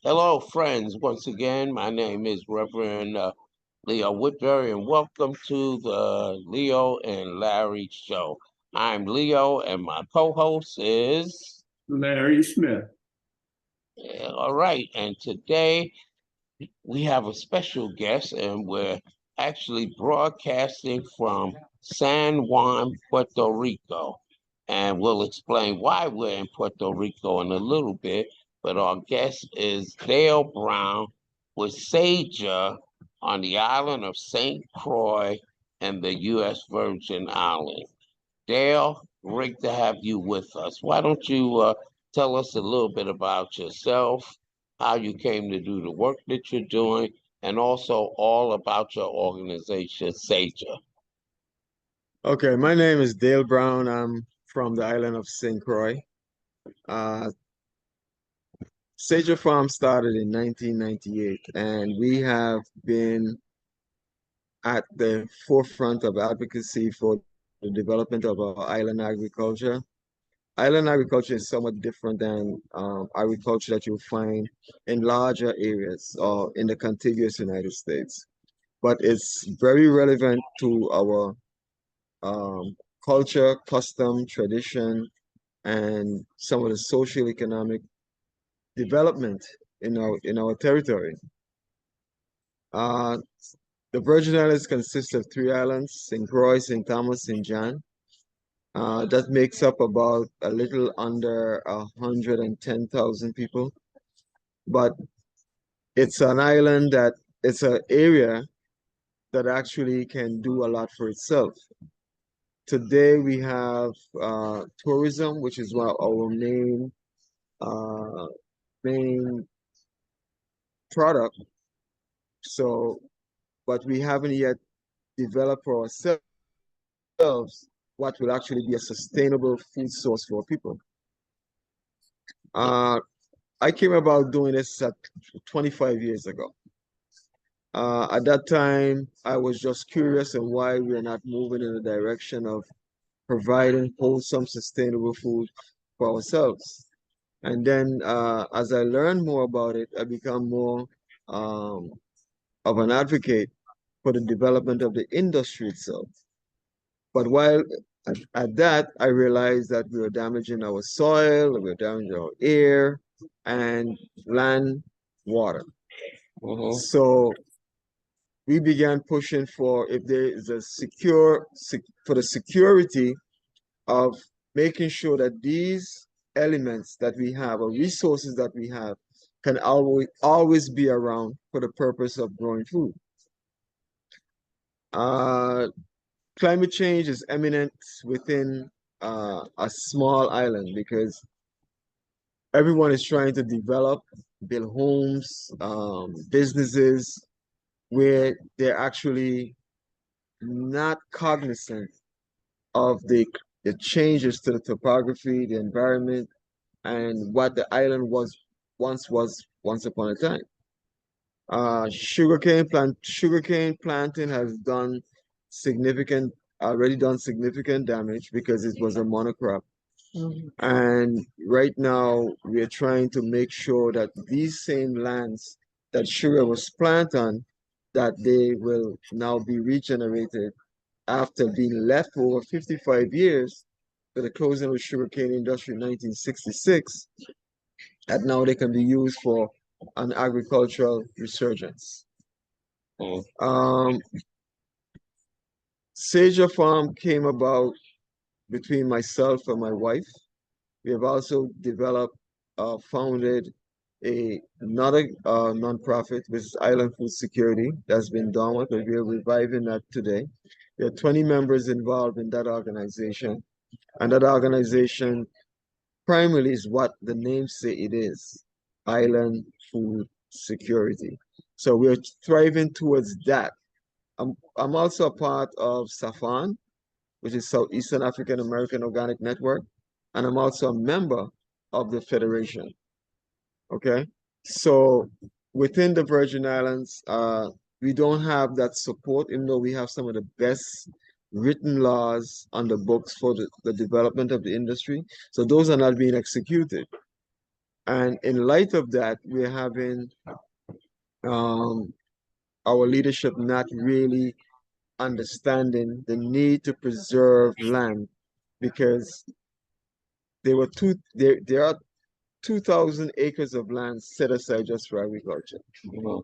Hello, friends. Once again, my name is Reverend Leo Woodbury, and welcome to the Leo and Larry Show. I'm Leo, and my co-host is Larry Smith. all right. And today we have a special guest, and we're actually broadcasting from San Juan, Puerto Rico. And we'll explain why we're in Puerto Rico in a little bit. But our guest is Dale Brown with Sager on the island of St. Croix and the U.S. Virgin Islands. Dale, great to have you with us. Why don't you tell us a little bit about yourself, how you came to do the work that you're doing, and also all about your organization, Sager. Okay, my name is Dale Brown. I'm from the island of St. Croix. Uh, Sager Farm started in 1998, and we have been at the forefront of advocacy for the development of our island agriculture. Island agriculture is somewhat different than agriculture that you'll find in larger areas or in the contiguous United States, but it's very relevant to our um, culture, custom, tradition, and some of the social economic development in our territory. Uh, the Virgin Islands consist of three islands: St. Croix, St. Thomas, St. John. That makes up about a little under 110,000 people. But it's an island that it's an area that actually can do a lot for itself. Today we have tourism, which is one of our uh, main product. So, but we haven't yet developed for ourselves what will actually be a sustainable food source for people. Uh, I came about doing this at 25 years ago. At that time, I was just curious on why we're not moving in the direction of providing wholesome, sustainable food for ourselves. And then as I learned more about it, I become more um, of an advocate for the development of the industry itself. But while at that, I realized that we were damaging our soil, we were damaging our air and land, water. Mhm. So we began pushing for if there is a for the security of making sure that these elements that we have or resources that we have can always be around for the purpose of growing food. Uh, Climate change is eminent within a small island because everyone is trying to develop, build homes, businesses where they're actually not cognizant of the changes to the topography, the environment, and what the island was once upon a time. Sugarcane planting has already done significant damage because it was a monocrop. And right now, we are trying to make sure that these same lands that sugar was planted on, that they will now be regenerated after being left for over 55 years for the closing of the sugarcane industry in 1966, that now they can be used for an agricultural resurgence. Mhm. Um, Sager Farm came about between myself and my wife. We have also founded another nonprofit, which is Island Food Security, that's been dormant, but we are reviving that today. There are 20 members involved in that organization, and that organization primarily is what the name say it is, Island Food Security. So we're thriving towards that. I'm also a part of SAFAN, which is Southeastern African American Organic Network, and I'm also a member of the federation. Okay, so within the Virgin Islands, we don't have that support, even though we have some of the best written laws on the books for the development of the industry. So those are not being executed. And in light of that, we're having um, our leadership not really understanding the need to preserve land because there are 2,000 acres of land set aside just for agriculture.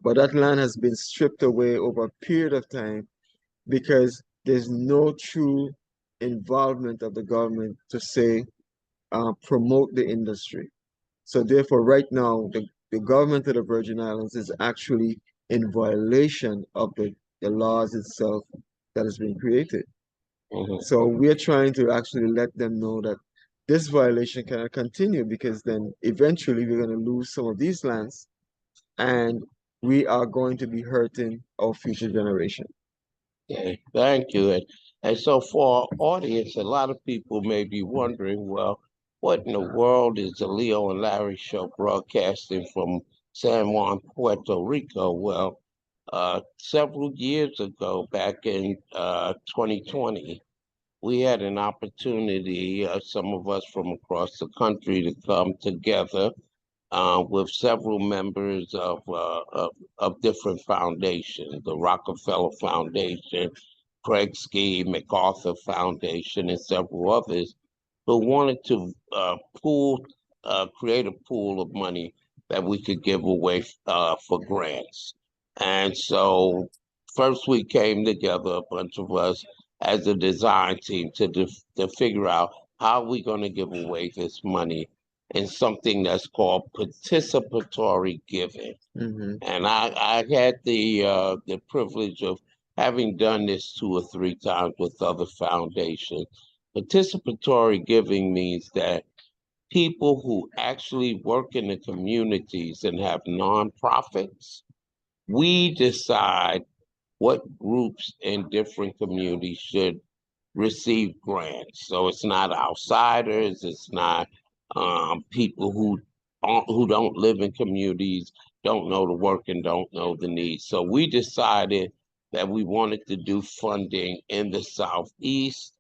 But that land has been stripped away over a period of time because there's no true involvement of the government to say promote the industry. So therefore, right now, the government of the Virgin Islands is actually in violation of the laws itself that has been created. Mhm. So we're trying to actually let them know that this violation cannot continue because then eventually we're going to lose some of these lands and we are going to be hurting our future generation. Okay, thank you. And so for our audience, a lot of people may be wondering, well, what in the world is the Leo and Larry show broadcasting from San Juan, Puerto Rico? Well, several years ago, back in 2020, we had an opportunity, some of us from across the country, to come together with several members of different foundations, the Rockefeller Foundation, Craig Ski, MacArthur Foundation, and several others, who wanted to create a pool of money that we could give away for grants. And so first we came together, a bunch of us, as a design team to figure out how we going to give away this money in something that's called participatory giving. Mm-hmm. And I had the privilege of having done this 2 or 3 times with other foundations. Participatory giving means that people who actually work in the communities and have nonprofits, we decide what groups in different communities should receive grants. So it's not outsiders, it's not people who don't live in communities, don't know the work and don't know the needs. So we decided that we wanted to do funding in the Southeast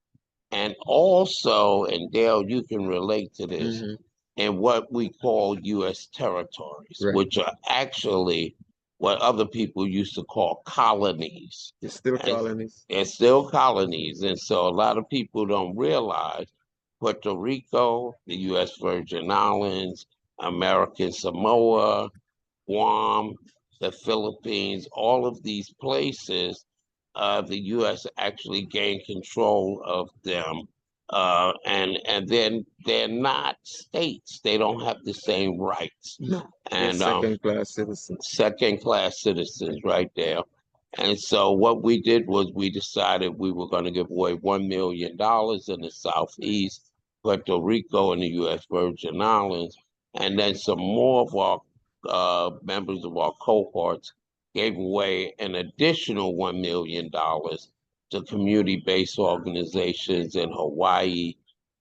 and also, and Dale, you can relate to this, Mm-hmm. in what we call U.S. territories, Right. which are actually what other people used to call colonies. It's still And colonies. it's still colonies. And so a lot of people don't realize Puerto Rico, the U.S. Virgin Islands, American Samoa, Guam, the Philippines, all of these places, the U.S. actually gained control of them. And then they're not states. They don't have the same rights. No. They're And second-class citizens. second class citizens right there. And so what we did was we decided we were going to give away $1 million in the Southeast, Puerto Rico, and the U.S. Virgin Islands. And then some more of our members of our cohorts gave away an additional $1 million to community-based organizations in Hawaii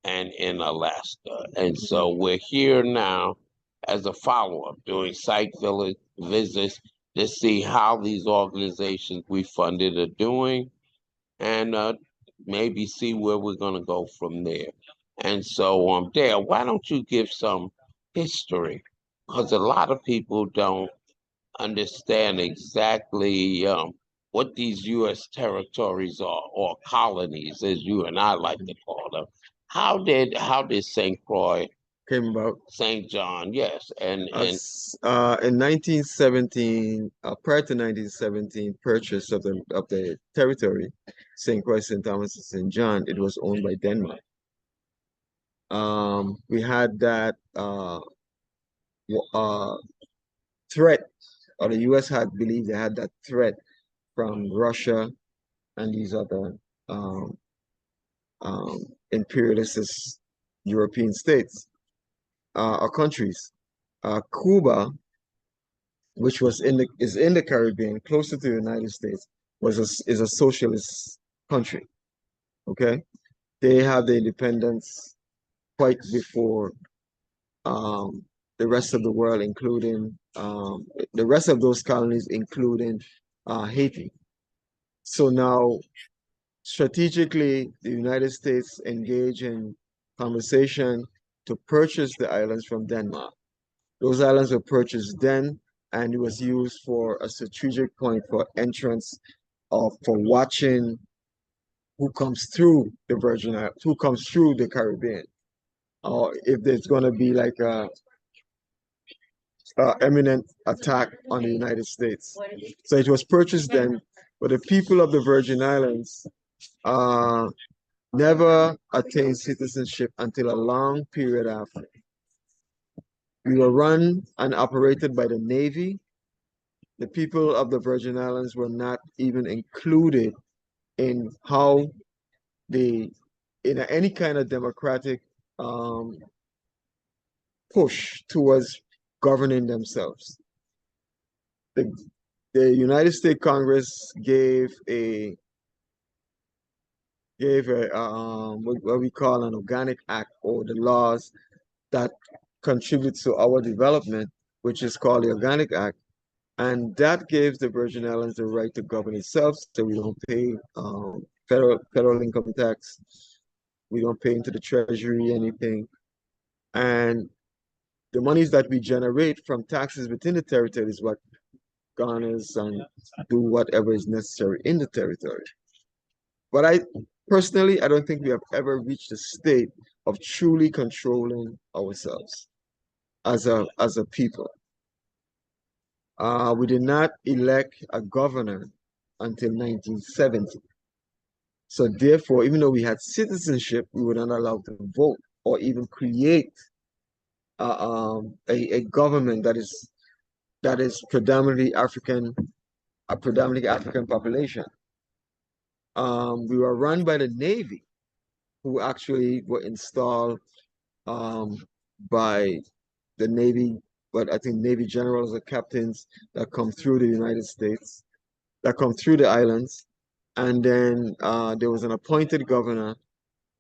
and in Alaska. And so we're here now as a follow-up doing site visits to see how these organizations we funded are doing and maybe see where we're going to go from there. And so, Dale, why don't you give some history? Because a lot of people don't understand exactly what these U.S. territories are, or colonies, as you and I like to call them. How did St. Croix, Came about St. John, yes, and as in 1917, prior to 1917, purchase of the territory, St. Croix, St. Thomas, and St. John, it was owned by Denmark. We had that uh, threat, or the U.S. had believed they had that threat from Russia and these other um, um, imperialist European states or countries. Cuba, which was in the Caribbean, closer to the United States, is a socialist country. Okay, they have the independence quite before um, the rest of the world, including the rest of those colonies, including Haiti. So now, strategically, the United States engaged in conversation to purchase the islands from Denmark. Those islands were purchased then, and it was used for a strategic point for entrance or for watching who comes through the Virgin Islands, who comes through the Caribbean, or if there's going to be like a imminent attack on the United States. So it was purchased then, but the people of the Virgin Islands never attained citizenship until a long period after. We were run and operated by the Navy. The people of the Virgin Islands were not even included in how they, in any kind of democratic push towards governing themselves. The, the United States Congress gave a what we call an organic act, or the laws that contribute to our development, which is called the Organic Act. And that gives the Virgin Islands the right to govern itself, so we don't pay federal income tax. We don't pay into the treasury anything. And the monies that we generate from taxes within the territory is what garners and do whatever is necessary in the territory. But I personally, I don't think we have ever reached a state of truly controlling ourselves as a people. We did not elect a governor until 1970. So therefore, even though we had citizenship, we were not allowed to vote or even create a government that is predominantly African, a predominantly African population. We were run by the Navy, who actually were installed by the Navy, but I think Navy generals or captains that come through the United States, that come through the islands. And then there was an appointed governor,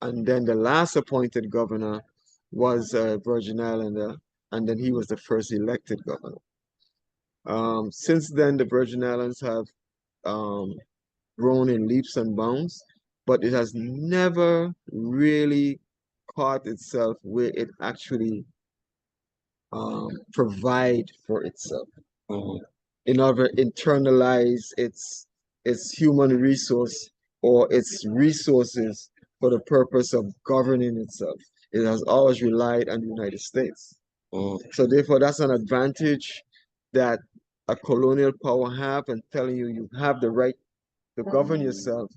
and then the last appointed governor was a Virgin Islander, and then he was the first elected governor. Since then, the Virgin Islands have grown in leaps and bounds, but it has never really caught itself where it actually provide for itself. In order to internalize its human resource or its resources for the purpose of governing itself. It has always relied on the United States. So therefore, that's an advantage that a colonial power have, and telling you you have the right to govern yourself,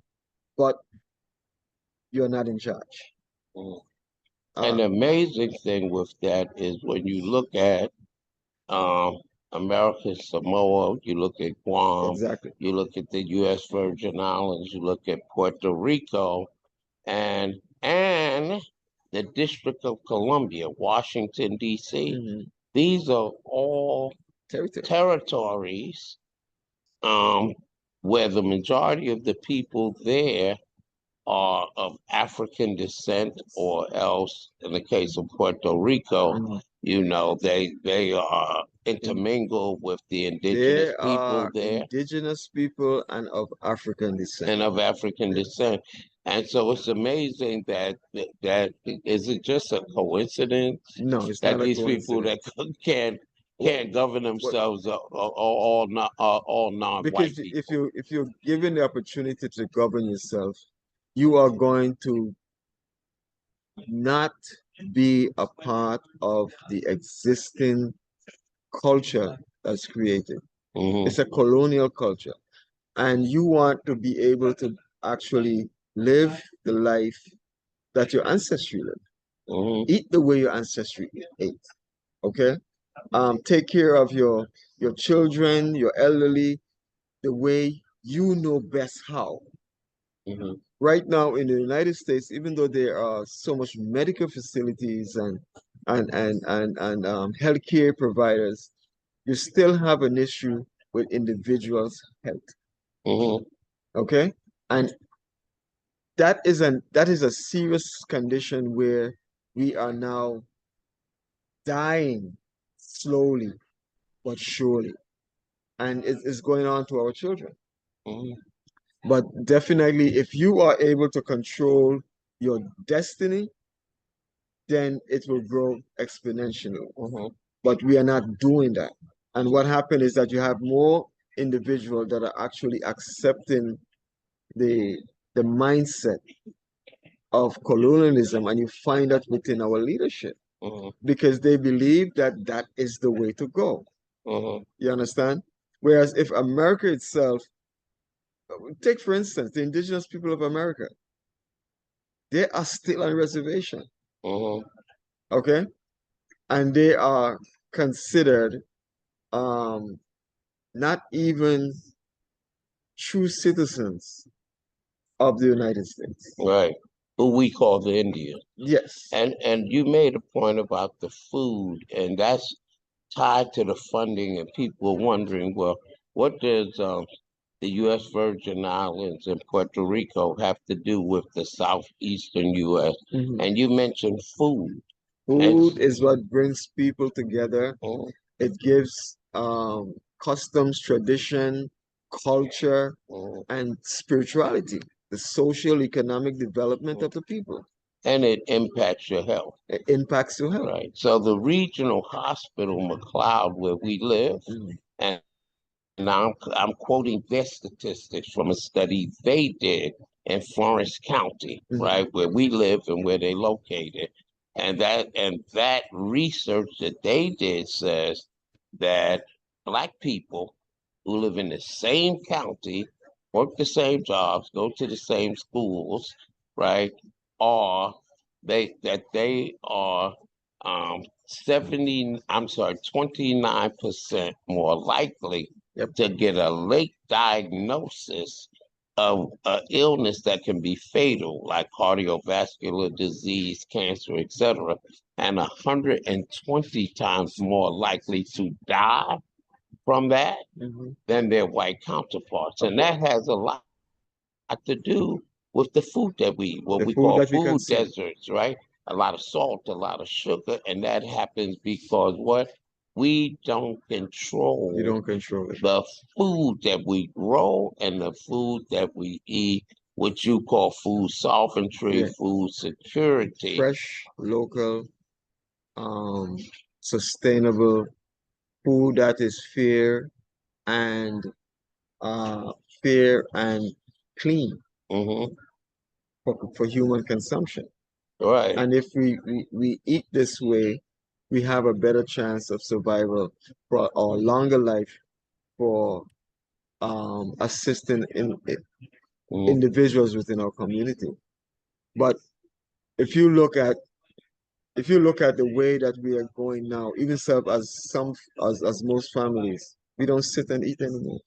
but you're not in charge. An amazing thing with that is when you look at American Samoa, you look at Guam, Exactly. you look at the U.S. Virgin Islands, you look at Puerto Rico, and the District of Columbia, Washington, D.C. Mhm. These are all Territory. territories where the majority of the people there are of African descent, or else, in the case of Puerto Rico, Mhm. you know, they are intermingled with the indigenous They people are there indigenous people and of African descent. and of African descent. And so it's amazing that is it just a coincidence No, it's that not a these people that coincidence. can't govern themselves are all not all non-white Because people. if you're given the opportunity to govern yourself, you are going to not be a part of the existing culture that's created. Mhm, It's a colonial culture. And you want to be able to actually live the life that your ancestry lived. mhm, Eat the way your ancestry ate. Okay? Take care of your children, your elderly, the way you know best how. mhm, Right now in the United States, even though there are so much medical facilities and healthcare providers, you still have an issue with individuals' health. mhm. Okay? And that is a serious condition where we are now dying slowly but surely. And it's going on to our children. Mhm. But definitely, if you are able to control your destiny, then it will grow exponentially. Mhm. but we are not doing that. And what happened is that you have more individuals that are actually accepting the the mindset of colonialism, and you find that within our leadership mhm, because they believe that that is the way to go. mhm, You understand? Whereas if America itself, take for instance the indigenous people of America, they are still on reservation, mhm, okay? And they are considered um, not even true citizens of the United States. right. Who we call the Indian. Yes. And you made a point about the food, and that's tied to the funding, and people are wondering, well, what does the U.S. Virgin Islands and Puerto Rico have to do with the southeastern U.S.? Mhm. And you mentioned food. And Food is what brings people together. mm, It gives customs, tradition, culture, mm, and spirituality, the social economic development mm, of the people. and it impacts your health, It impacts your health. right? So the regional hospital, McLeod, where we live, Mhm. and now I'm quoting their statistics from a study they did in Florence County, Mhm. right, where we live and where they located. And that research that they did says that Black people who live in the same county, work the same jobs, go to the same schools, right, are they are 29% more likely Yep. to get a late diagnosis of an illness that can be fatal, like cardiovascular disease, cancer, etc., and 120 times more likely to die from that Mhm. than their white counterparts. Of And course. that has a lot to do with the food that we eat, what The we food call that we food consume. deserts, right? A lot of salt, a lot of sugar, and that happens because what? We don't You control don't control it. the food that we grow and the food that we eat, what you call food sovereignty, Yeah. food security. Fresh, local, um, sustainable food that is and fair and clean Hmm. for human consumption. Right. And if we eat this way, we have a better chance of survival for or longer life for assisting in Mhm. individuals within our community. But if you look at if you look at the way that we are going now, even self as most families, we don't sit and eat anymore.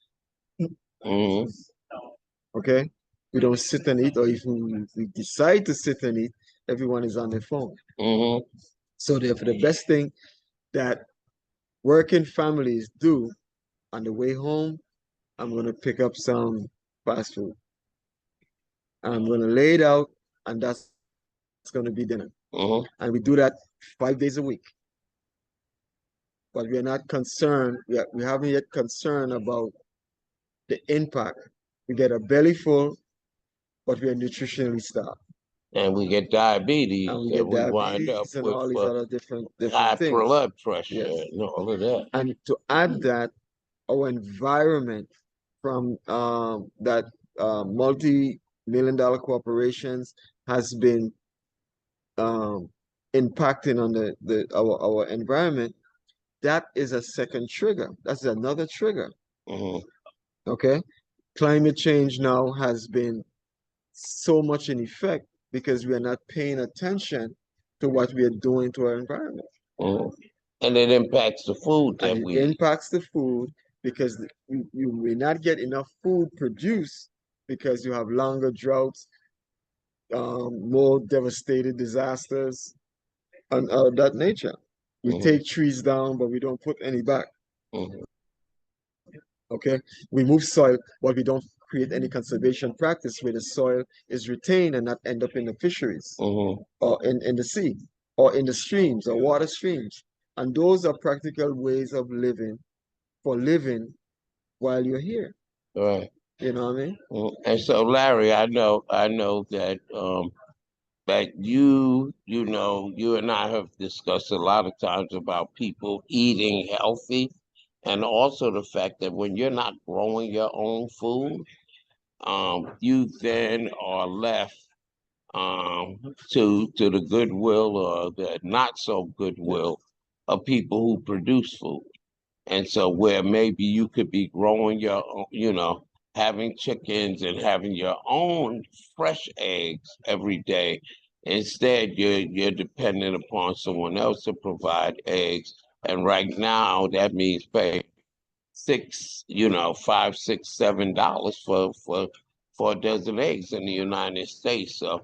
Hmm. Okay? We don't sit and eat, or if we decide to sit and eat, everyone is on their phone. Hmm. So therefore, the best thing that working families do on the way home, I'm gonna pick up some fast food. I'm gonna lay it out, and that's gonna be dinner. Hmm. And we do that 5 days a week. But we are not concerned, we haven't yet concerned about the impact. We get a belly full, but we are nutritionally starved. And we get And diabetes, we and get we wind up diabetes and with all these other different high things. blood pressure Yes. and all of that. And to add that, our environment from that multi-million dollar corporations has been um, impacting on our environment. That is a second trigger. That's another trigger. Hmm. Okay. Climate change now has been so much in effect because we are not paying attention to what we are doing to our environment. Hmm. And it impacts the food And that it we eat. impacts the food because you may not get enough food produced because you have longer droughts, more devastated disasters, and of that nature. We Hmm. take trees down, but we don't put any back. Hmm. Okay, we move soil, but we don't create any conservation practice where the soil is retained and not end up in the fisheries Hmm. or in the sea or in the streams or water streams. And those are practical ways of living for living while you're here. Right. You know what I mean? And so, Larry, I know that But you and I have discussed a lot of times about people eating healthy, and also the fact that when you're not growing your own food, you then are left to the goodwill or the not so goodwill of people who produce food. And so where maybe you could be growing your own, having chickens and having your own fresh eggs every day. Instead, you're dependent upon someone else to provide eggs. And right now that means pay $5, $6, $7 for a dozen eggs in the United States. So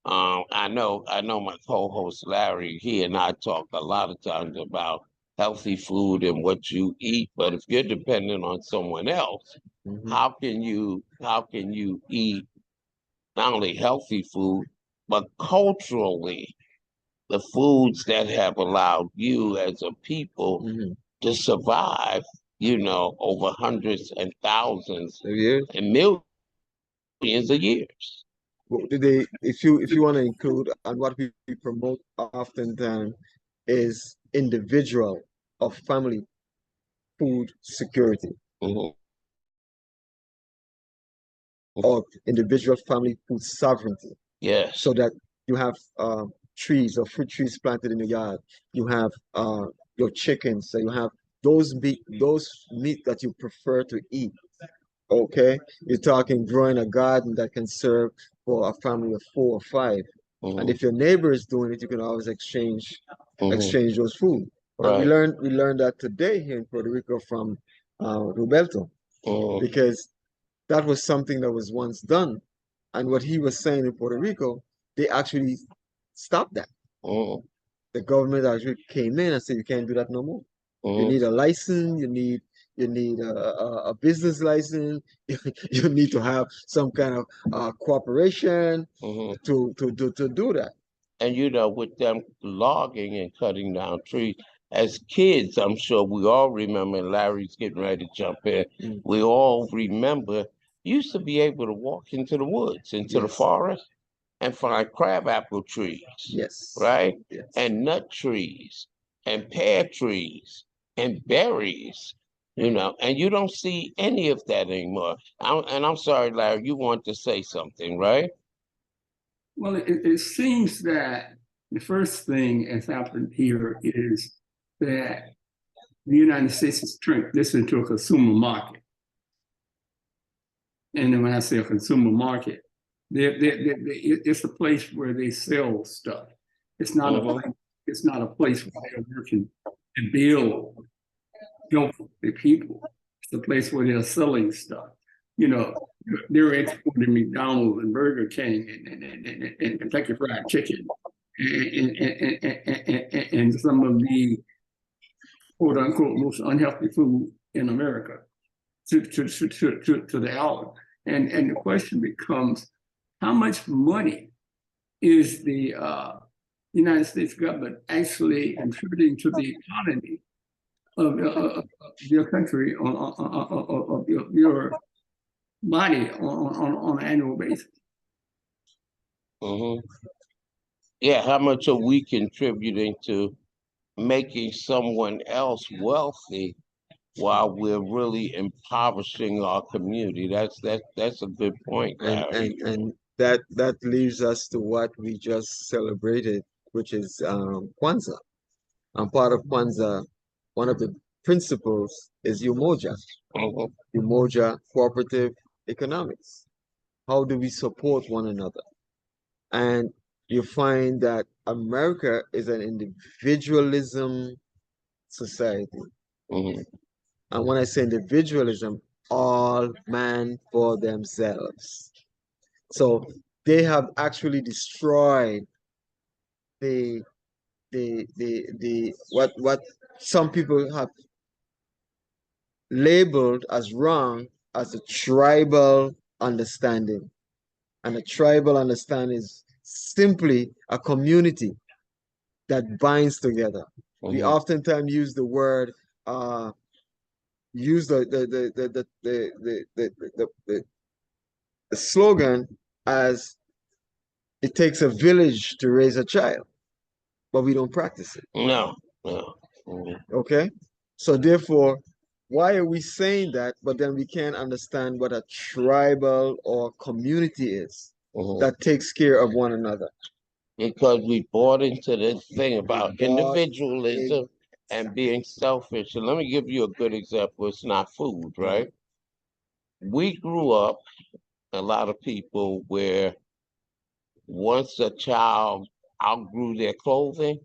I know my co-host Larry, he and I talk a lot of times about healthy food and what you eat, but if you're dependent on someone else, Mhm. how can you eat not only healthy food, but culturally the foods that have allowed you as a people Mhm. to survive, over hundreds and thousands So yes, and millions of years. what do they, if you want to include, and what we promote oftentimes is individual or family food security, Mhm. or individual family food sovereignty, Yes. so that you have trees or fruit trees planted in your yard. You have your chickens, so you have those meat that you prefer to eat. Okay, you're talking growing a garden that can serve for a family of four or five. And Hmm. if your neighbor is doing it, you can always exchange Hmm. exchange those food. And we Right. learned that today here in Puerto Rico from Roberto, Hmm. because that was something that was once done. And what he was saying in Puerto Rico, they actually stopped that. Hmm. The government actually came in and said you can't do that no more. You Hmm. need a license. You need a business license. You need to have some kind of cooperation Hmm. to do that. And with them logging and cutting down trees, as kids, I'm sure we all remember, and Larry's getting ready to jump in. Mm, We all remember you used to be able to walk into the woods, into the yes, forest, and find crabapple trees, yes, right? yes. And nut trees and pear trees and berries, and you don't see any of that anymore. And I'm sorry, Larry, you want to say something, right? Well, it seems that the first thing that's happened here is that the United States has turned this into a consumer market. And then when I say a consumer market, it's a place where they sell stuff. It's not a Mm-hmm. place, it's not a place where they're working to build help the people. It's a place where they're selling stuff. You know, they're exporting McDonald's and Burger King and Kentucky Fried Chicken and some of the quote unquote most unhealthy food in America to the outlet. And the question becomes, how much money is the United States government actually contributing to the economy of your country of your body on an annual basis? Mm-hmm. Yeah, how much are we contributing to making someone else wealthy while we're really impoverishing our community? That's a good point, And Larry. and and that leaves us to what we just celebrated, which is Kwanzaa. And part of Kwanzaa, one of the principles is Umoja. Mhm. Umoja, cooperative economics. How do we support one another? And you find that America is an individualism society. Mhm. And when I say individualism, all man for themselves. So they have actually destroyed the the what some people have labeled as wrong as a tribal understanding. And a tribal understanding is simply a community that binds together. We Mhm. oftentimes use the word, use the slogan as it takes a village to raise a child, but we don't practice it. No, no. Mhm, Okay? So therefore, why are we saying that, but then we can't understand what a tribal or community is mhm. that takes care of one another? Because we bought into this thing about bought individualism and being selfish. And let me give you a good example. It's not food, right? We grew up, a lot of people, where once a child outgrew their clothing,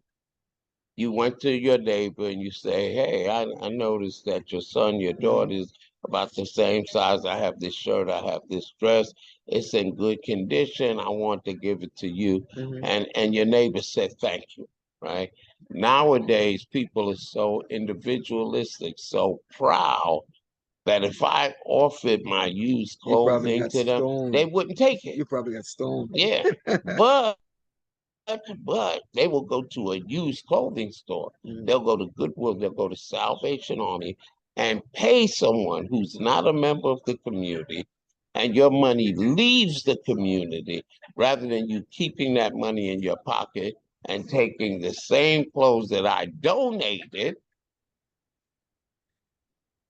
you went to your neighbor and you say, hey, I noticed that your son, your daughter is about the same size. I have this shirt, I have this dress. It's in good condition. I want to give it to you. Mhm. And your neighbor said, thank you, right? Nowadays, people are so individualistic, so proud that if I offered my used You probably clothing got to them, stoned. they wouldn't take it. You probably got stoned. Yeah. But they will go to a used clothing store. Mhm. They'll go to Goodwill, they'll go to Salvation Army and pay someone who's not a member of the community, and your money leaves the community rather than you keeping that money in your pocket and taking the same clothes that I donated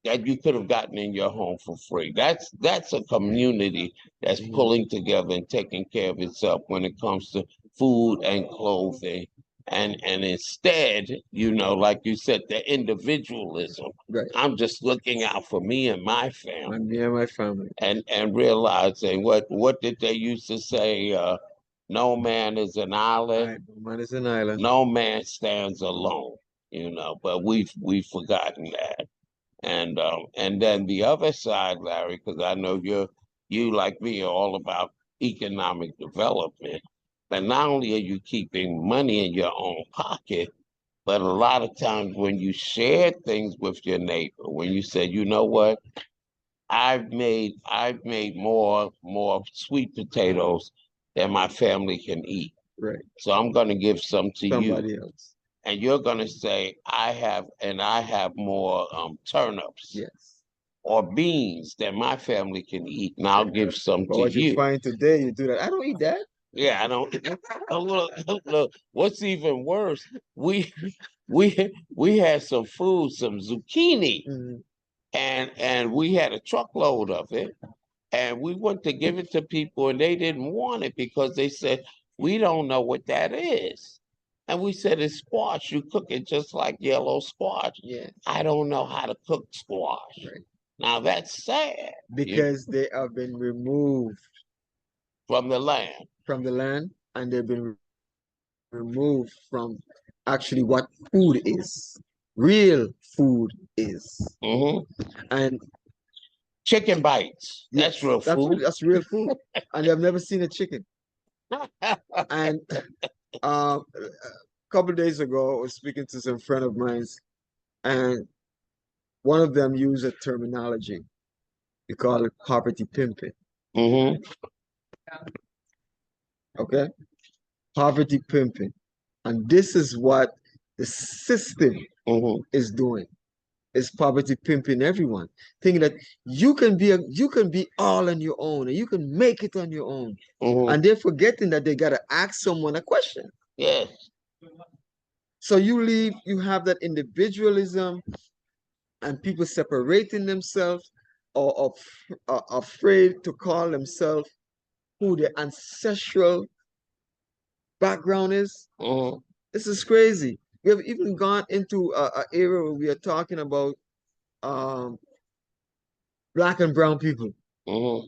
that you could have gotten in your home for free. That's a community that's Mhm. pulling together and taking care of itself when it comes to food and clothing. And instead, like you said, the individualism. Right. I'm just looking out for me and my family And me and my family. and realizing what did they used to say? No man is an island, Man is an island. no man stands alone, but we've forgotten that. And then the other side, Larry, because I know you like me are all about economic development. And not only are you keeping money in your own pocket, but a lot of times when you share things with your neighbor, when you say, you know what, I've made more sweet potatoes than my family can eat. Right. So I'm gonna give some to you. Somebody else. And you're gonna say, I have more turnips Yes. or beans that my family can eat, and I'll give some But to what you you. find today, you do that. I don't eat that. Yeah, I don't. Look, what's even worse? We had some food, some zucchini, Mhm. and we had a truckload of it, and we went to give it to people, and they didn't want it because they said we don't know what that is. And we said it's squash. You cook it just like yellow squash. Yeah. I don't know how to cook squash. Right. Now that's sad. Because they have been removed From the land. from the land and they've been removed from actually what food is. Real food is. Hmm. And Chicken bites. yes, That's real food. that's real food. And they've never seen a chicken. And a couple of days ago, I was speaking to some friend of mine, and one of them used a terminology. We call it poverty pimping. Hmm. Okay? Poverty pimping. And this is what the system Hmm. is doing. Is poverty pimping everyone, thinking that you can be all on your own and you can make it on your own. Hmm. And they're forgetting that they gotta ask someone a question. Yes. So you have that individualism and people separating themselves or afraid to call themselves who their ancestral background is. Hmm. This is crazy. We have even gone into a era where we are talking about um, black and brown people. Hmm.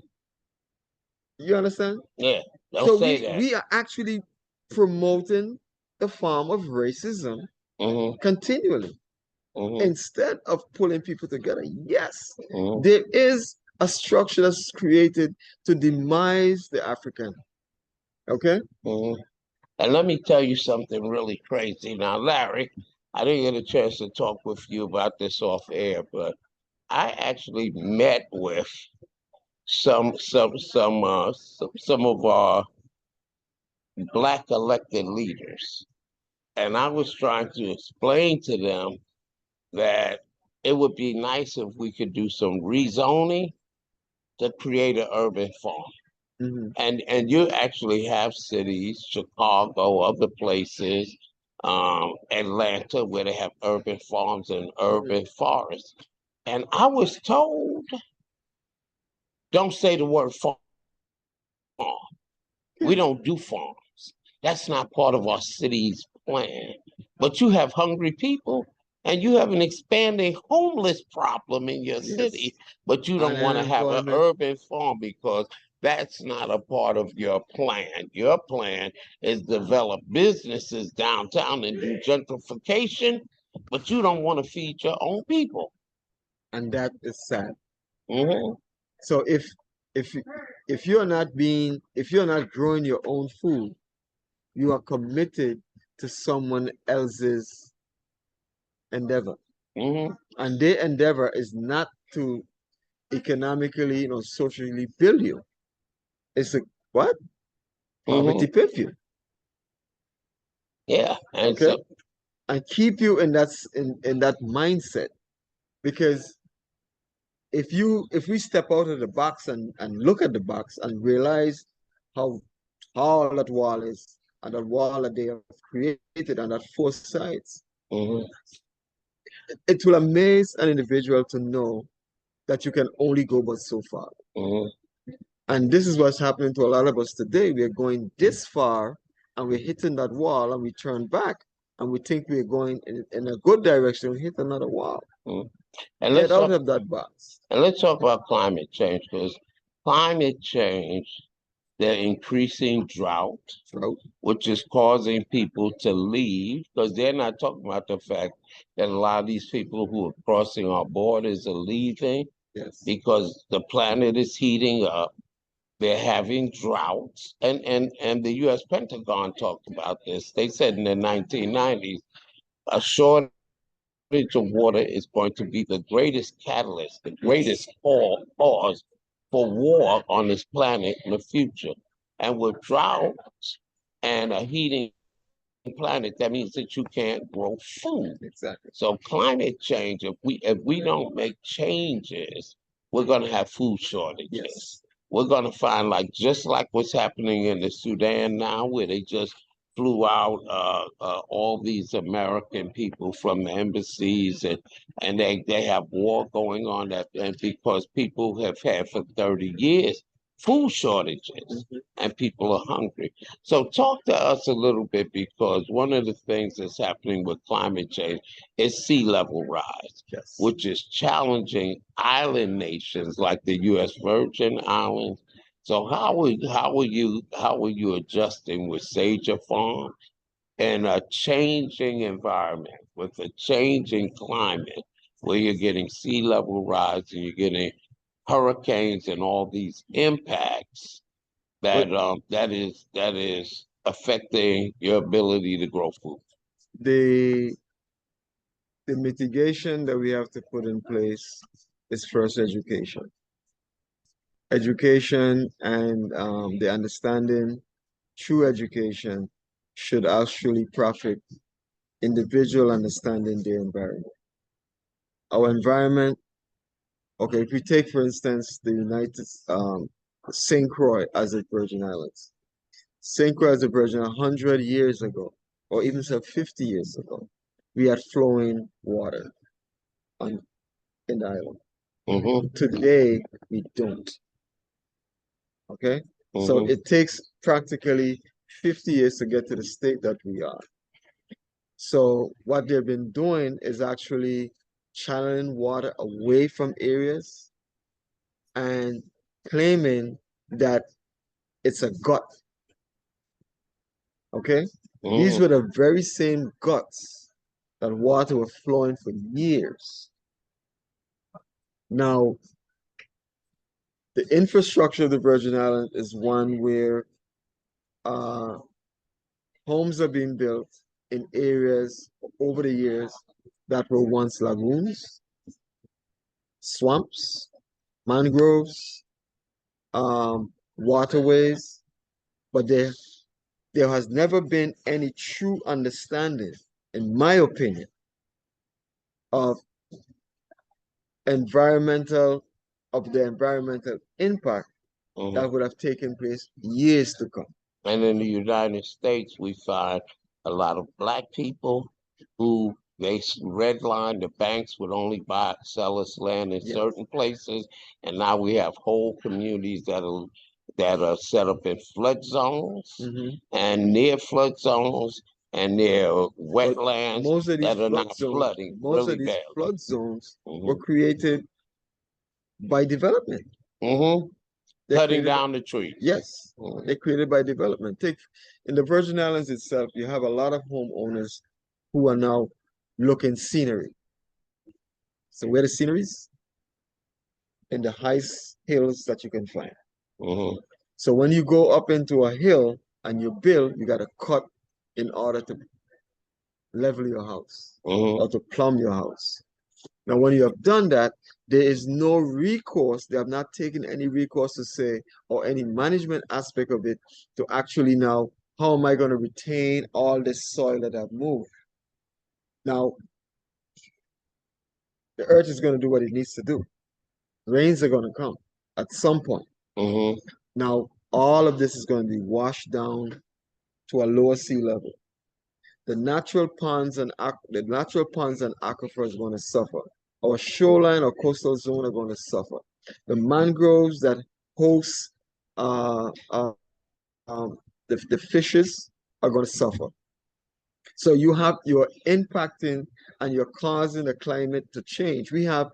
You understand? Yeah. Don't So say we that. we are actually promoting the form of racism Hmm. continually Hmm. instead of pulling people together. Yes, Hmm. there is a structure that's created to demise the African. Okay? Hmm. And let me tell you something really crazy. Now, Larry, I didn't get a chance to talk with you about this off air, but I actually met with some of our black elected leaders, and I was trying to explain to them that it would be nice if we could do some rezoning to create an urban farm. Mhm. And you actually have cities, Chicago, other places, Atlanta, where they have urban farms and urban forests. And I was told, don't say the word farm. We don't do farms. That's not part of our city's plan. But you have hungry people and you have an expanding homeless problem in your Yes. city, but you don't want to have an Unemployment. urban farm because that's not a part of your plan. Your plan is develop businesses downtown and do gentrification, but you don't want to feed your own people. And that is sad. Mhm. So if you- if you're not growing your own food, you are committed to someone else's endeavor. Mhm. And their endeavor is not to economically, socially build you. It's a what? Poverty Mhm. pit you. Yeah. And Okay? so, And keep you in that mindset. Because if we step out of the box and look at the box and realize how tall that wall is and that wall that they have created and that four sides, mhm. it will amaze an individual to know that you can only go but so far. Mhm. And this is what's happening to a lot of us today. We're going this far and we're hitting that wall and we turn back and we think we're going in a good direction. We hit another wall. Mhm. And Get let's out talk of that box. and let's talk about climate change because climate change, they're increasing drought, Drought. which is causing people to leave because they're not talking about the fact that a lot of these people who are crossing our borders are leaving Yes. because the planet is heating up. They're having droughts, and the U.S. Pentagon talked about this. They said in the 1990s, a shortage of water is going to be the greatest catalyst, the greatest cause for war on this planet in the future. And with droughts and a heating planet, that means that you can't grow food. Exactly. So climate change, if we don't make changes, we're gonna have food shortages. Yes. We're gonna find just like what's happening in the Sudan now, where they just flew out all these American people from the embassies and they have war going on that and because people have had for 30 years food shortages Mhm. and people are hungry. So talk to us a little bit because one of the things that's happening with climate change is sea level rise, Yes. which is challenging island nations like the U.S. Virgin Islands. So how are you adjusting with Sager Farm in a changing environment with a changing climate where you're getting sea level rise and you're getting hurricanes and all these impacts But that is affecting your ability to grow food. the the mitigation that we have to put in place is first education. Education and the understanding through education should actually profit individual understanding their environment. Our environment, okay, if we take for instance the St. Croix as a Virgin Islands. St. Croix as a Virgin 100 years ago, or even so 50 years ago, we had flowing water on in the island. Hmm. Today we don't. Okay? So Hmm. it takes practically 50 years to get to the state that we are. So what they've been doing is actually channeling water away from areas and claiming that it's a gut. Okay? These Hmm. were the very same guts that water were flowing for years. Now, the infrastructure of the Virgin Islands is one where uh, homes are being built in areas over the years that were once lagoons, swamps, mangroves, waterways, but there has never been any true understanding, in my opinion, of environmental of the environmental impact mhm. that would have taken place years to come. And in the United States, we find a lot of black people who redline the banks would only sell us land in Yes. certain places, and now we have whole communities that are set up in flood zones Mhm. and near flood zones and near wetlands Most of these that are flood not zones, flooding most of really these bad. flood zones were Hmm created by development. hmm They're Cutting created by- down the trees. Yes, Mhm. they're created by development. Take in the Virgin Islands itself, you have a lot of homeowners who are now looking scenery. So where the sceneries? In the highest hills that you can find. Mhm. So when you go up into a hill and you build, you got to cut in order to level your house Mhm. or to plumb your house. Now, when you have done that, there is no recourse. They have not taken any recourse to say, or any management aspect of it, to actually now, how am I going to retain all this soil that I've moved? Now, the earth is going to do what it needs to do. Rains are going to come at some point. Mhm. Now, all of this is going to be washed down to a lower sea level. The natural ponds and aquifers are going to suffer. Our shoreline or coastal zone are going to suffer. The mangroves that host uh, uh, um, the fishes are going to suffer. So you're impacting and you're causing the climate to change. We have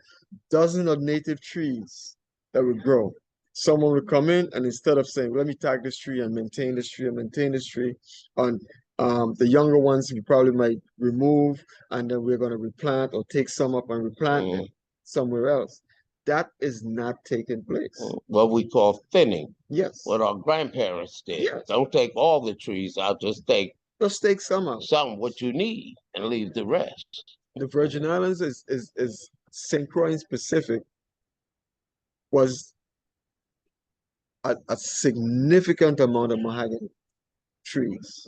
dozens of native trees that will grow. Someone will come in and instead of saying, let me tag this tree and maintain this tree and maintain this tree, on the younger ones we probably might remove and then we're going to replant or take some up and replant them somewhere else. That is not taking place. What we call thinning, Yes. what our grandparents did. Yes. Don't take all the trees out, just take Let's take some out. some what you need and leave the rest. The Virgin Islands is St. Croix Pacific was a significant amount of mahogany trees.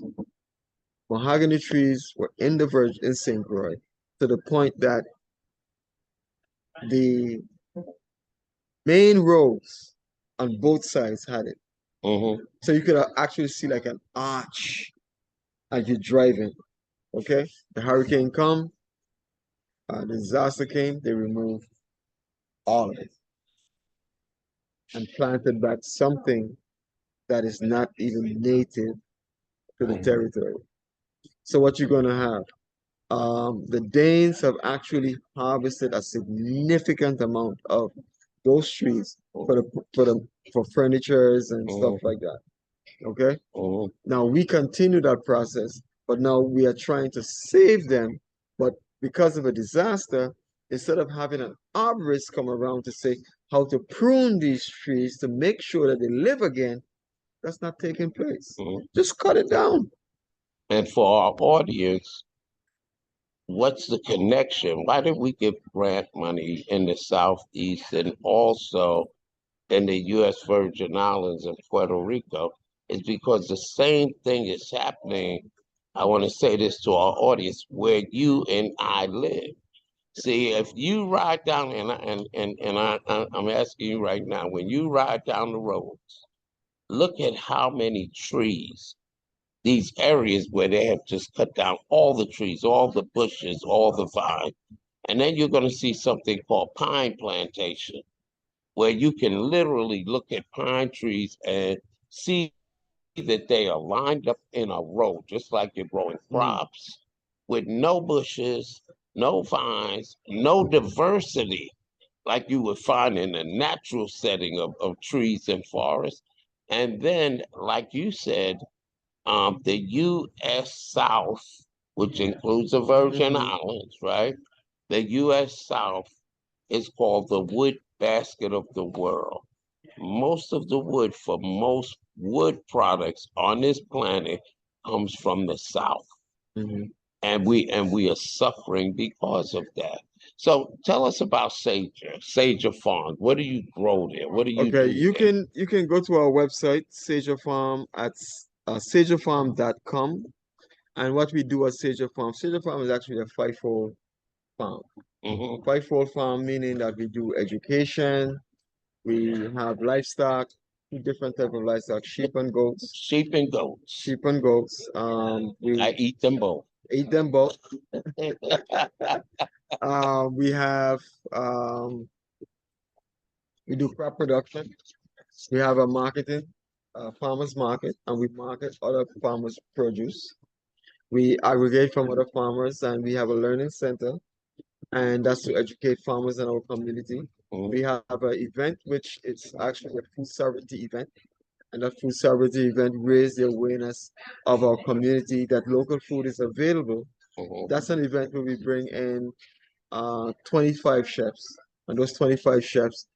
Mahogany trees were in the Virgin in St. Croix to the point that the main roads on both sides had it. Hmm So you could actually see like an arch as you're driving. Okay, the hurricane come, the disaster came, they removed all of it and planted back something that is not even native to the territory. So what you're going to have, the Danes have actually harvested a significant amount of those trees for furnitures and stuff like that. Okay. hmm Now we continue that process, but now we are trying to save them. But because of a disaster, instead of having an arborist come around to say how to prune these trees to make sure that they live again, that's not taking place. Just cut it down. And for our audience, what's the connection? Why did we give grant money in the Southeast and also in the U.S. Virgin Islands and Puerto Rico? Is because the same thing is happening. I want to say this to our audience, where you and I live. See, if you ride down, I'm asking you right now, when you ride down the roads, look at how many trees, these areas where they have just cut down all the trees, all the bushes, all the vines. And then you're going to see something called pine plantation, where you can literally look at pine trees and see that they are lined up in a row, just like you're growing crops, with no bushes, no vines, no diversity, like you would find in a natural setting of trees and forests. And then, like you said, the U.S. South, which includes the Virgin Islands, right? The U.S. South is called the wood basket of the world. Most of the wood for most wood products on this planet comes from the South. And we are suffering because of that. So tell us about Sager Farms. What do you grow there? What do you Okay, do there? you can go to our website, Sager Farm at sagerfarm.com. And what we do at Sager Farm is actually a five-fold farm. Mhm. Five-fold farm meaning that we do education, we have livestock, two different type of livestock, sheep and goats. Sheep and goats. Sheep and goats. We I eat them both. eat them both. We have we do crop production. We have a marketing, farmers market, and we market other farmers' produce. We aggregate from other farmers, and we have a learning center, and that's to educate farmers in our community. Mhm. We have an event which is actually a food sovereignty event, and that food sovereignty event raised the awareness of our community that local food is available. Mhm. That's an event where we bring in 25 chefs, and those 25 chefs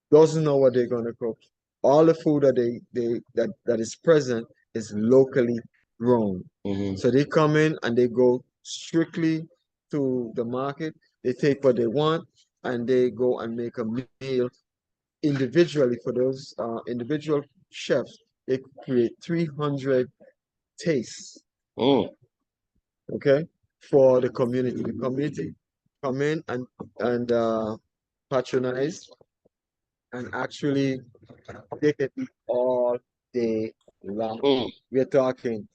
doesn't know what they're gonna cook. All the food that is present is locally grown. Mhm. So they come in and they go strictly to the market, they take what they want, and they go and make a meal individually for those individual chefs. They create 300 tastes, Mm. okay, for the community. The community come in and patronize, and actually they can eat all day long. Mm. We're talking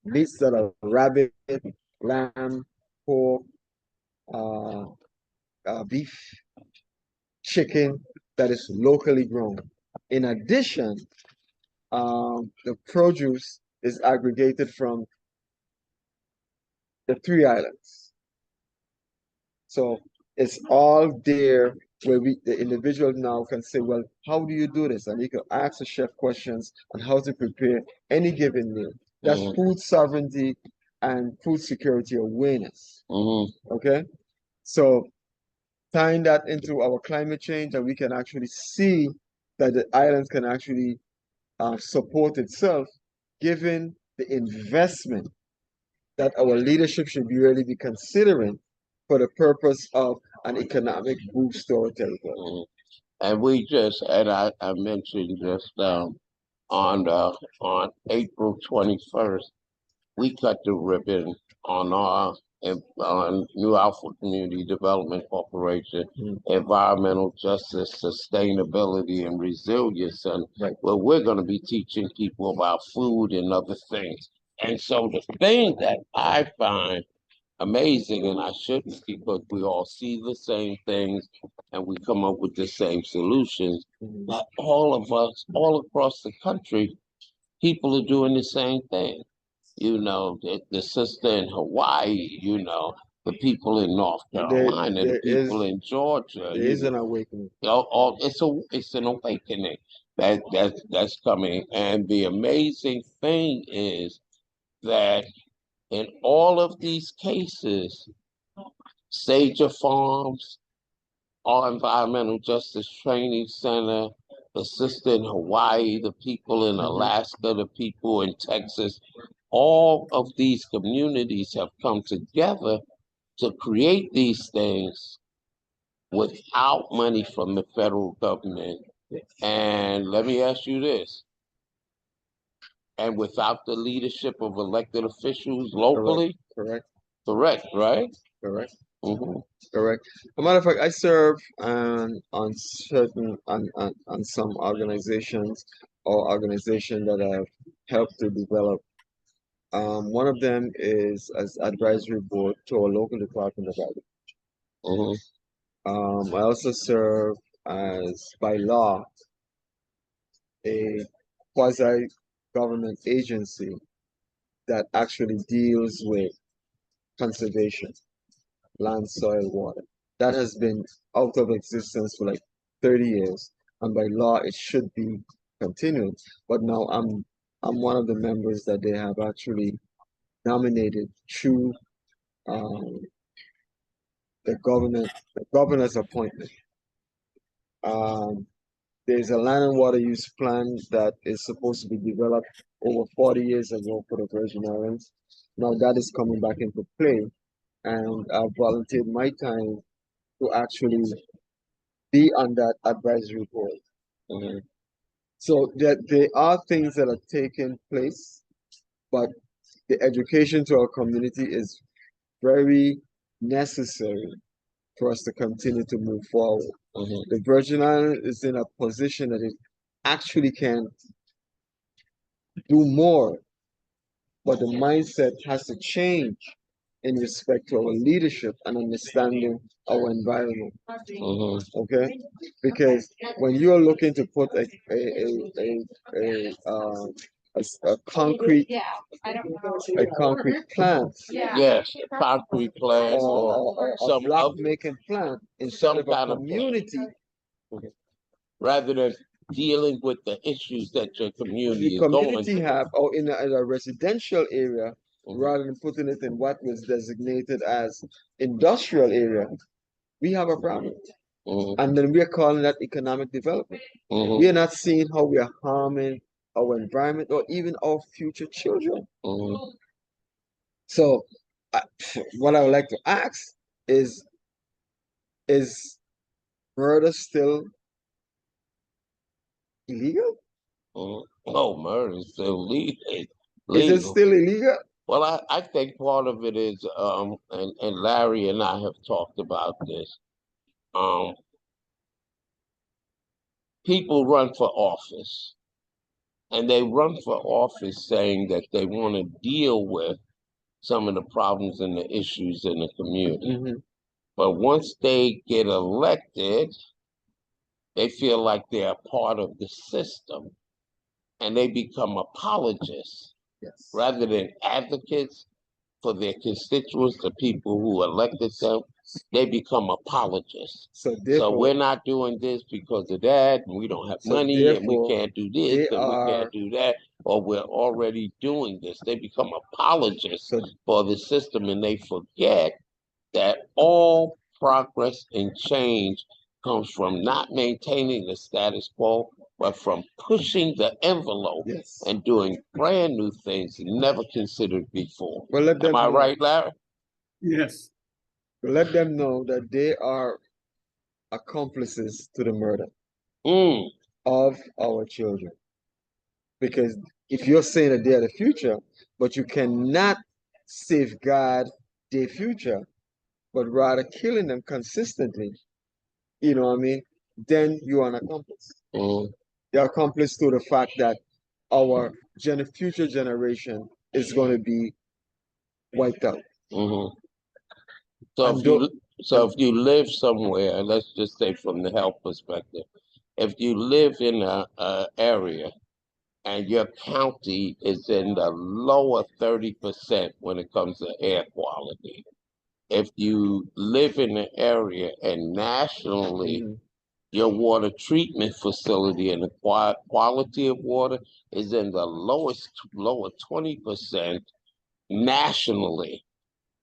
meats that are rabbit, lamb, pork, uh, beef, chicken that is locally grown. In addition, the produce is aggregated from the three islands. So it's all there where the individual now can say, well, how do you do this? And you can ask the chef questions on how to prepare any given meal. That's Mhm. food sovereignty and food security awareness. Mhm. Okay. So tying that into our climate change, and we can actually see that the islands can actually support itself, given the investment that our leadership should really be considering for the purpose of an economic boost to our territory. Mhm. And I mentioned just on April 21st, we cut the ribbon on our on New Alpha Community Development Corporation, Mm. environmental justice, sustainability, and resilience, and Right. where we're going to be teaching people about food and other things. And so the thing that I find amazing, and I shouldn't, because we all see the same things and we come up with the same solutions, Mhm. but all of us, all across the country, people are doing the same thing. You know, the sister in Hawaii, you know, the people in North Carolina, the There people is in Georgia, there is an awakening. it's an awakening that's coming. And the amazing thing is that in all of these cases, Sager Farms, our Environmental Justice Training Center, the sister in Hawaii, the people in Mhm. Alaska, the people in Texas, all of these communities have come together to create these things without money from the federal government. And let me ask you this, and without the leadership of elected officials locally, Correct, correct, right? correct, Hmm. correct. As a matter of fact, I serve on certain on some organizations or organization that have helped to develop. One of them is as advisory board to our local department of agriculture. Hmm. I also serve as by law a quasi-government agency that actually deals with conservation, land, soil, water. That has been out of existence for like 30 years, and by law it should be continued. But now I'm one of the members that they have actually nominated through um, the governor's appointment. Um, there's a land and water use plan that is supposed to be developed over 40 years ago for the Virgin Islands. Now that is coming back into play, and I've volunteered my time to actually be on that advisory board. Mhm. So there are things that are taking place, but the education to our community is very necessary for us to continue to move forward. Hmm. The Virgin Islands is in a position that it actually can do more, but the mindset has to change in respect to our leadership and understanding our environment. Mhm. Okay, because when you're looking to put a concrete plant Yes, concrete plants or or a some block other, making plant instead some of a kind of plant, community, rather than dealing with the issues that your the community is going community through. have or in a residential area, Mhm. rather than putting it in what was designated as industrial area, we have a problem. Mhm. And then we are calling that economic development. Mhm. We are not seeing how we are harming our environment or even our future children. Mhm. So, I, what I would like to ask is is murder still illegal? Mhm. Oh, murder is still Is it legal. still illegal? Well, I think part of it is, and Larry and I have talked about this. Um, People run for office, and they run for office saying that they want to deal with some of the problems and the issues in the community. Mhm. But once they get elected, they feel like they're a part of the system, and they become apologists Yes. rather than advocates for their constituents, the people who elected them. They become apologists. So So we're therefore, not doing this because of that, and we don't have so money, and we therefore, can't do this, they and we are can't do that, or we're already doing this. They become apologists so for the system, and they forget that all progress and change comes from not maintaining the status quo, but from pushing the envelope yes. and doing brand new things never considered before. Well, let Am them I know. right, Larry? Yes. Let them know that they are accomplices to the murder Mm, of our children. Because if you're saying that they are the future, but you cannot safeguard their future, but rather killing them consistently, you know what I mean? Then you are an accomplice. mm, You're accomplice to the fact that our future generation is going to be wiped out. mhm. So And if you so and if you live somewhere, let's just say from the health perspective, if you live in a area and your county is in the lower 30% when it comes to air quality, if you live in an area and nationally Mhm. your water treatment facility and the quality of water is in the lower 20% nationally,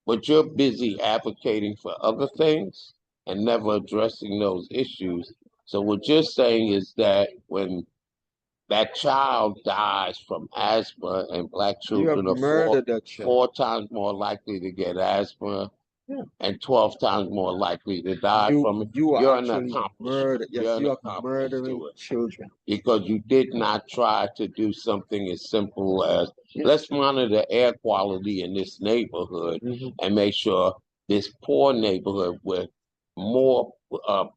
but you're busy advocating for other things and never addressing those issues. So what you're saying is that when that child dies from asthma, and black You have children are murdered that child. 4 times more likely to get asthma Yeah. and 12 times more likely to die from it. You are You're an actually accomplice. yes, You're an you are accomplice murdering to it children. because you did not try to do something as simple as Yeah. let's monitor air quality in this neighborhood Mhm. and make sure this poor neighborhood with more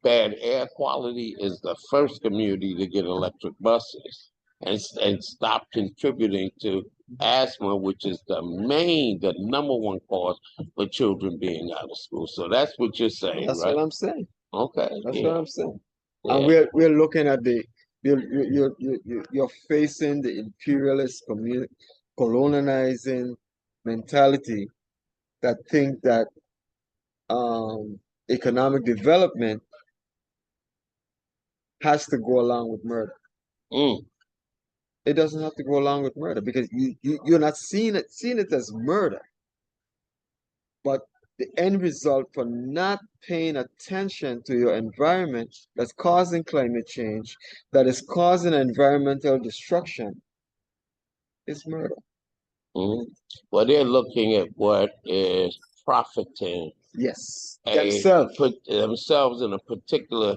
bad air quality is the first community to get electric buses and stop contributing to asthma, which is the number one cause for children being out of school. So that's what you're saying, That's right? what I'm saying. Okay. That's Yeah. what I'm saying. And Yeah. we're looking at you're facing the imperialist colonizing mentality that think that economic development has to go along with murder. Mm, It doesn't have to go along with murder because you're not seeing it as murder, but the end result for not paying attention to your environment that's causing climate change, that is causing environmental destruction, is murder. mm. Well, they're looking at what is profiting Yes. a Themselves. put themselves in a particular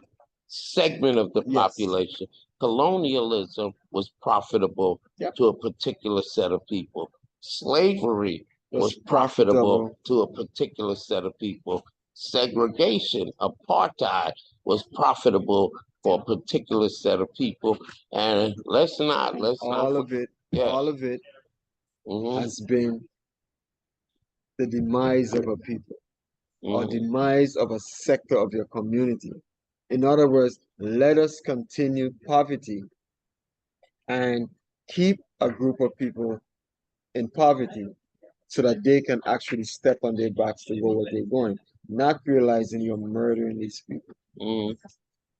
segment of the Yes. population. Colonialism was profitable Yep. to a particular set of people. Slavery was Was profitable profitable. to a particular set of people. Segregation, apartheid was profitable for a particular set of people. And let's not All of it, yes. all of it Mhm, has been the demise of a people or mhm, demise of a sector of your community. In other words, let us continue poverty and keep a group of people in poverty so that they can actually step on their backs to go where they're going, not realizing you're murdering these people mhm.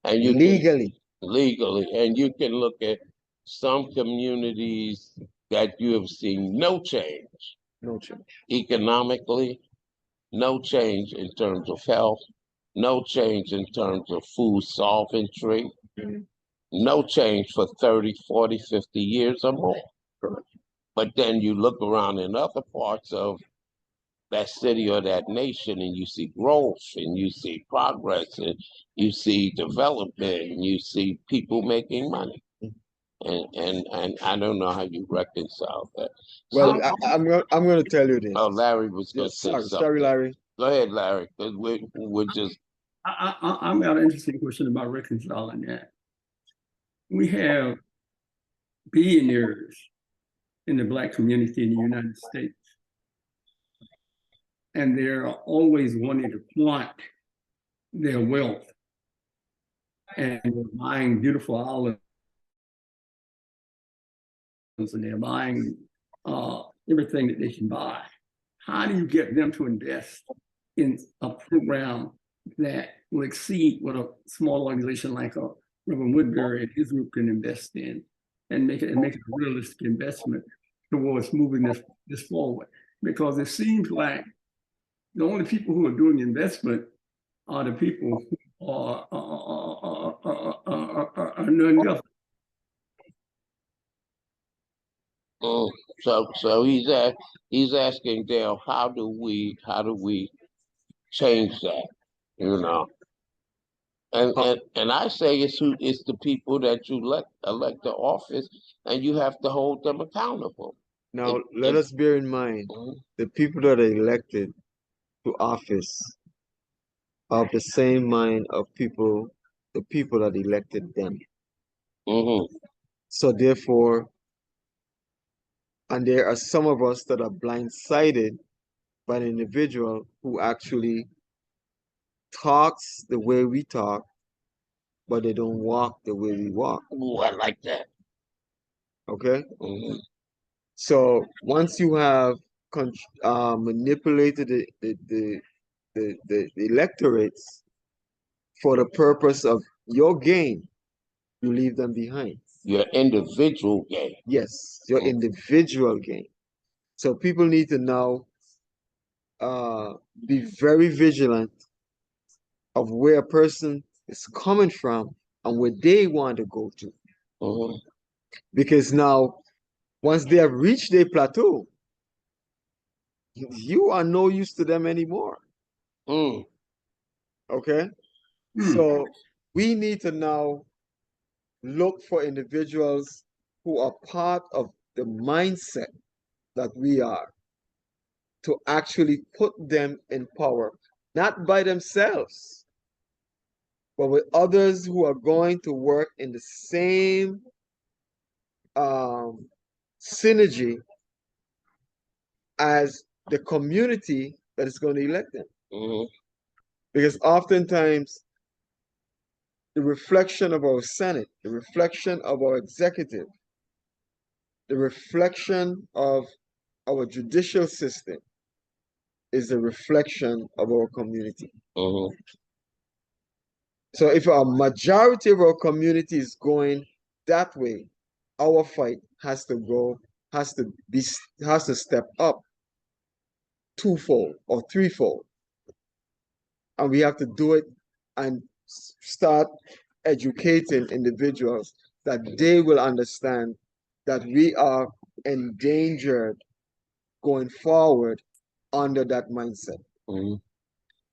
And you can legally. legally, and you can look at some communities that you have seen no change No change. economically, no change in terms of health, no change in terms of food sovereignty, Mhm. no change for 30, 40, 50 years or more. But then you look around in other parts of that city or that nation and you see growth and you see progress and you see development and you see people making money. And I don't know how you reconcile that. Well, So, I'm going to tell you this. oh, Larry was going to Yes, say sorry, something. sorry, Larry. Go ahead, Larry, because we're just, I've got an interesting question about reconciling that. We have billionaires in the Black community in the United States, and they're always wanting to flaunt their wealth, and they're buying beautiful islands, and they're buying everything that they can buy. How do you get them to invest in a program that will exceed what a small organization like a Reverend Woodbury and his group can invest in, and make it a realistic investment towards moving this forward? Because it seems like the only people who are doing investment are the people who are non-government. so he's asking Dale, how do we change that? You know, and I say it's the people that you elect to office, and you have to hold them accountable. Now, let us bear in mind the people that are elected to office are of the same mind of the people that elected them. Mm-hmm. So therefore, and there are some of us that are blindsided by an individual who actually talks the way we talk, but they don't walk the way we walk. Ooh, I like that. Okay? Mm-hmm. So once you have manipulated the electorates for the purpose of your gain, you leave them behind. Your individual gain. Yes, your individual gain. So people need to now be very vigilant of where a person is coming from and where they want to go to. Mm-hmm. Because now, once they have reached their plateau, you are no use to them anymore. Mm. Okay? So we need to now look for individuals who are part of the mindset that we are to actually put them in power, not by themselves, but with others who are going to work in the same synergy as the community that is going to elect them. Mm-hmm. Because oftentimes, the reflection of our Senate, the reflection of our executive, the reflection of our judicial system is a reflection of our community. Mm-hmm. So if a majority of our community is going that way, our fight has to step up twofold or threefold. And we have to do it and start educating individuals that they will understand that we are endangered going forward under that mindset. Mm-hmm.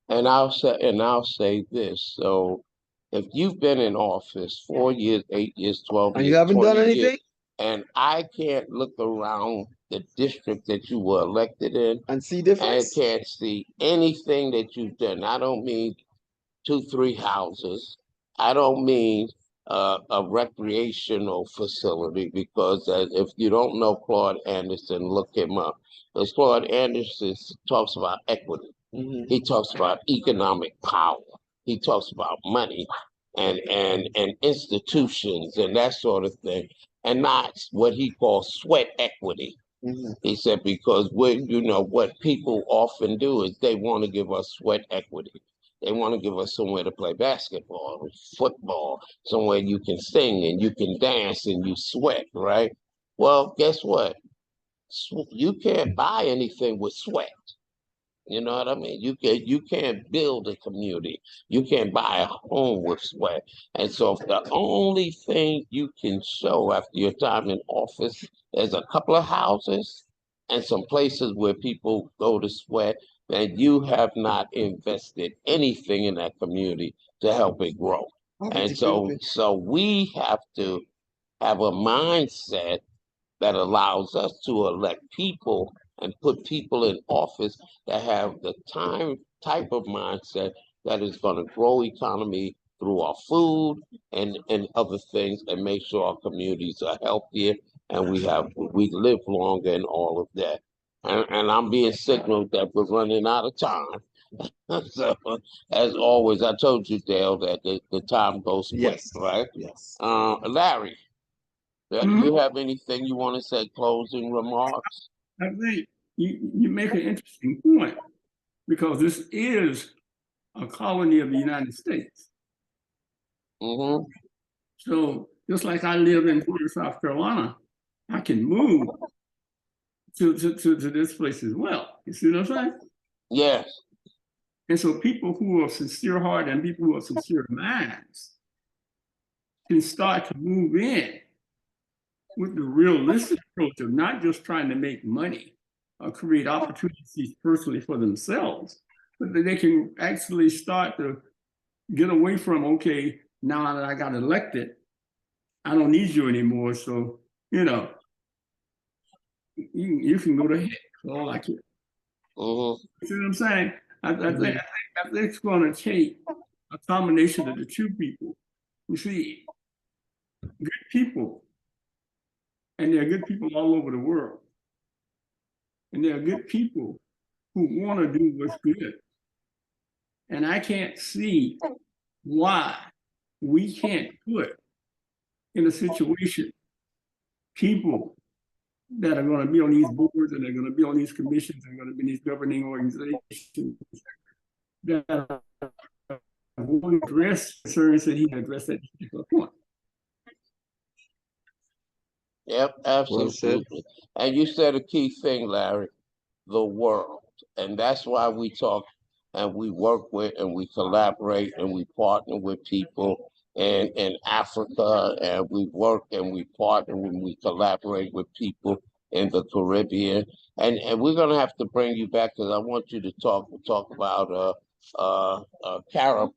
And I'll say this. So if you've been in office 4 years, 8 years, 12 And years, you haven't done 20 years, anything and I can't look around the district that you were elected in, and see I difference. can't see anything that you've done. I don't mean 2, 3 houses. I don't mean a recreational facility because if you don't know Claude Anderson, look him up. Because Claude Anderson talks about equity. Mhm. He talks about economic power. He talks about money and institutions and that sort of thing, and not what he calls sweat equity. Mhm. He said because what people often do is they want to give us sweat equity. They want to give us somewhere to play basketball, or football, somewhere you can sing and you can dance and you sweat, right? Well, guess what? You can't buy anything with sweat. You know what I mean? You can't build a community. You can't buy a home with sweat. And so if the only thing you can show after your time in office is a couple of houses and some places where people go to sweat, then you have not invested anything in that community to help it grow. And so we have to have a mindset that allows us to elect people and put people in office that have the type of mindset that is going to grow economy through our food and other things and make sure our communities are healthier and we live longer and all of that. And I'm being signaled that we're running out of time. So as always, I told you, Dale, that the time goes quick, Yes. right? Yes. Larry, do Mhm. you have anything you want to say, closing remarks? I think you make an interesting point because this is a colony of the United States. Mm-hmm. So just like I live in South Carolina, I can move to this place as well. You see what I'm saying? Yes. And so people who are sincere heart and people who are sincere minds can start to move in with the realistic approach of not just trying to make money or create opportunities personally for themselves, but that they can actually start to get away from, okay, now that I got elected, I don't need you anymore. So, you can go to heck for all I care. Mm-hmm. You see what I'm saying? I Mhm. think it's going to take a combination of the two people. You see, good people, and there are good people all over the world, and there are good people who want to do what's good. And I can't see why we can't put in a situation people that are going to be on these boards and they're going to be on these commissions and going to be in these governing organizations that will address concerns that he addressed at this particular point. Yep, Well said. absolutely. And you said a key thing, Larry, the world. And that's why we talk and we work with and we collaborate and we partner with people in Africa and we work and we partner and we collaborate with people in the Caribbean. And we're gonna have to bring you back because I want you to talk about Caribcon.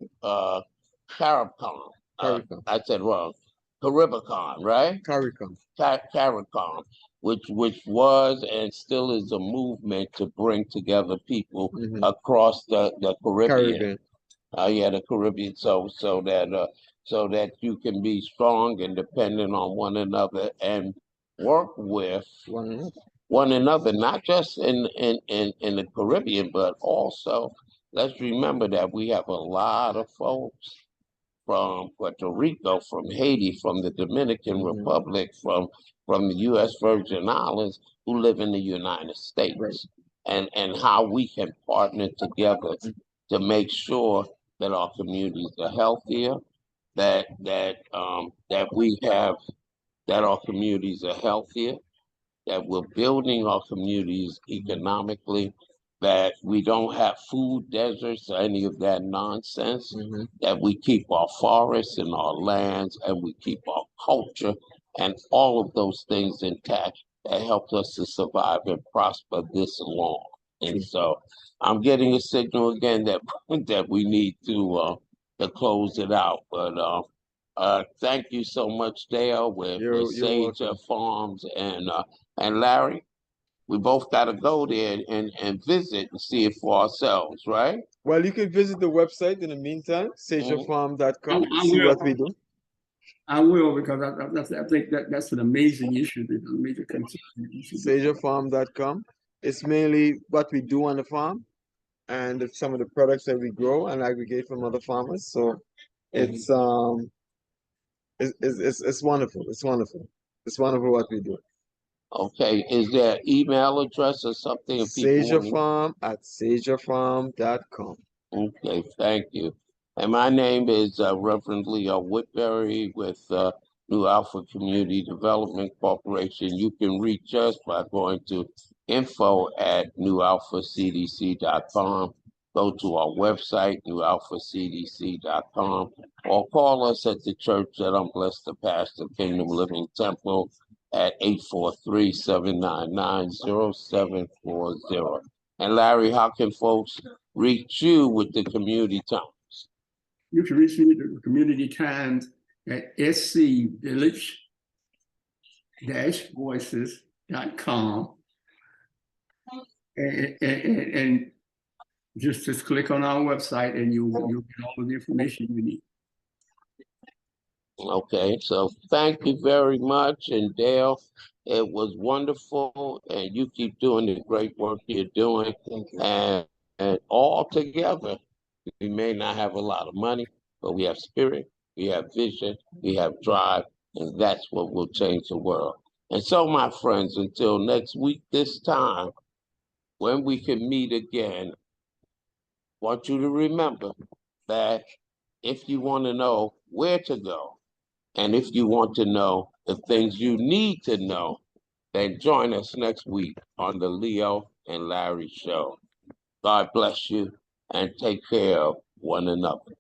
CARICOM. I said wrong. Caribicon, right? CARICOM. CARICOM, which was and still is a movement to bring together people Mhm. across the Caribbean. Caribbean. Yeah, the Caribbean, so that you can be strong and dependent on one another and work with One another. one another, not just in the Caribbean, but also let's remember that we have a lot of folks from Puerto Rico, from Haiti, from the Dominican Mhm. Republic, from the U.S. Virgin Islands who live in the United States, Right. and how we can partner together to make sure that our communities are healthier, that we have that our communities are healthier, that we're building our communities economically, that we don't have food deserts or any of that nonsense, Mhm. that we keep our forests and our lands and we keep our culture and all of those things intact that helped us to survive and prosper this long. And so I'm getting a signal again that that we need to close it out. But thank you so much, Dale, with You're Sage welcome. Farms and Larry. We both got to go there and visit and see it for ourselves, right? Well, you can visit the website in the meantime, Mhm. sagefarm.com, I see will. what we do. I will, because I think that's an amazing issue, that's a major concern. SagerFarm.com. It's mainly what we do on the farm and some of the products that we grow and aggregate from other farmers. So it's it's wonderful. It's wonderful. It's wonderful what we do. Okay, is there an email address or something? if people want SagerFarm@SagerFarm.com. Okay, thank you. And my name is Reverend Leo Whitberry with New Alpha Community Development Corporation. You can reach us by going to info@newalphacdc.com. Go to our website, newalphacdc.com, or call us at the church that I'm blessed to pastor, Kingdom Living Temple, at 843-799-0740. And Larry, how can folks reach you with the community times? You can reach me at the Community Times at scvillage-voices.com. And just click on our website and you'll get all of the information you need. Okay, so thank you very much. And Dale, it was wonderful. And you keep doing the great work you're doing. And all together, we may not have a lot of money, but we have spirit, we have vision, we have drive, and that's what will change the world. And so, my friends, until next week, this time, when we can meet again, I want you to remember that if you want to know where to go, and if you want to know the things you need to know, then join us next week on the Leo and Larry Show. God bless you and take care of one another.